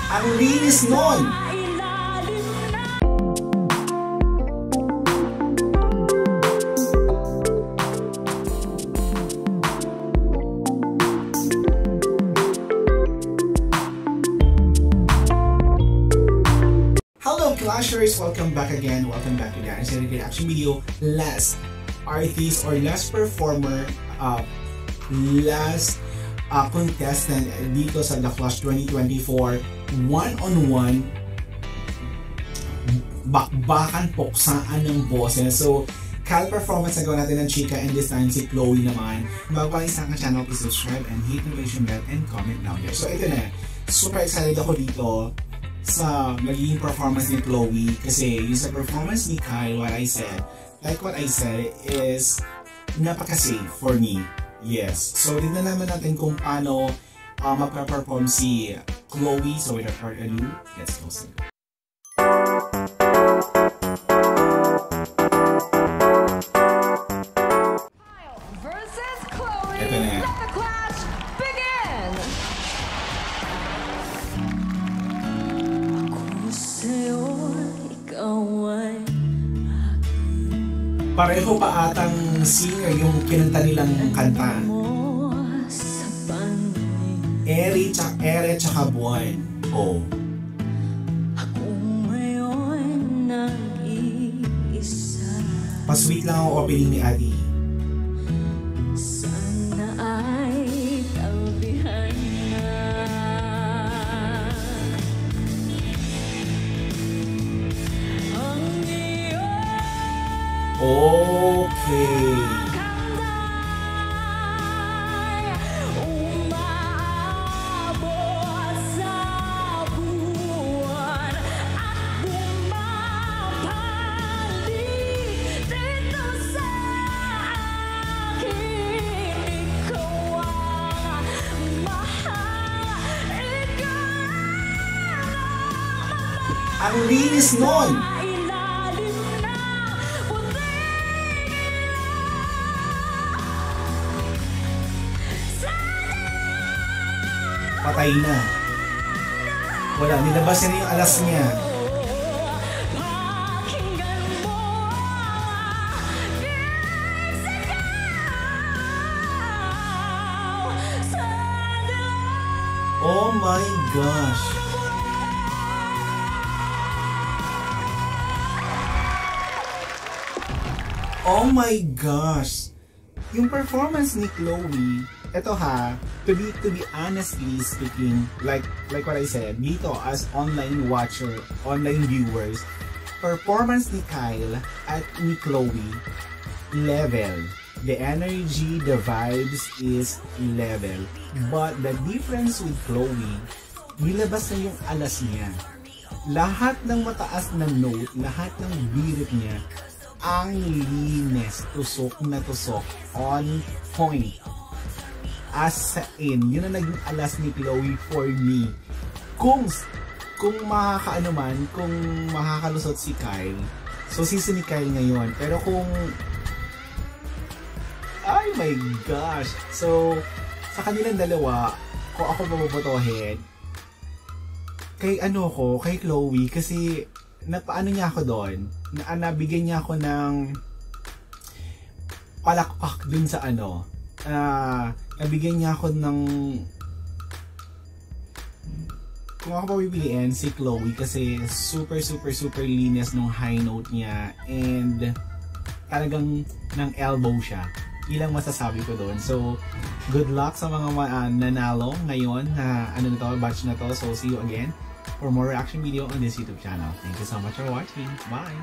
Ang linis nun! Clashers, welcome back again. Welcome back to the Answer Reaction video. Last artist or last performer, last contestant dito sa The Clash 2024 one-on-one bakbakan poksaan ng boses. So, Cal performance na gawa natin ng Chika, and this time si Chloe naman. Bago ka isang channel, please subscribe and hit the notification bell and comment down there. So, ito na. Super excited ako dito sa magiging performance ni Chloe kasi yung sa performance ni Kyle, what I said is napaka-safe for me. Yes. So, tignan naman natin kung paano magpa-perform si Chloe. So, without further ado, let's go. Versus Chloe. Ito na. Let the clash begin. Pareho pa atang singer yung kinanta nilang kanta. Ere tsaka buwan. Oh. Pa-sweet lang ang opening ni Adi. Okay. Ang linis nun! Patay na. Wala, nilabas niya yung alas niya. Oh my gosh. Oh my gosh. Yung performance ni Chloe, eto ha, to be honestly speaking, like what I said, dito as online watcher, online viewers, performance ni Kyle at ni Chloe, level. The energy, the vibes is level. But the difference with Chloe, nilabas na yung alas niya. Lahat ng mataas na note, lahat ng birit niya, ang linis, tusok na tusok, on point. As in, yun ang naging alas ni Chloe for me. Kung makakaano man, kung makakalusot si Kyle, so season ni Kyle ngayon. Pero kung, oh my gosh. So, sa kanilang dalawa, kung ako mabobotohin, kay Chloe, kasi napaano niya ako doon, nabigyan niya ako ng palakpak dun sa nabigyan niya ako ng, kung ako papipiliin, si Chloe kasi super linis nung high note niya and talagang ng elbow siya. Ilang masasabi ko doon. So, good luck sa mga nanalo ngayon na batch na to. So, see you again for more reaction video on this YouTube channel. Thank you so much for watching. Bye!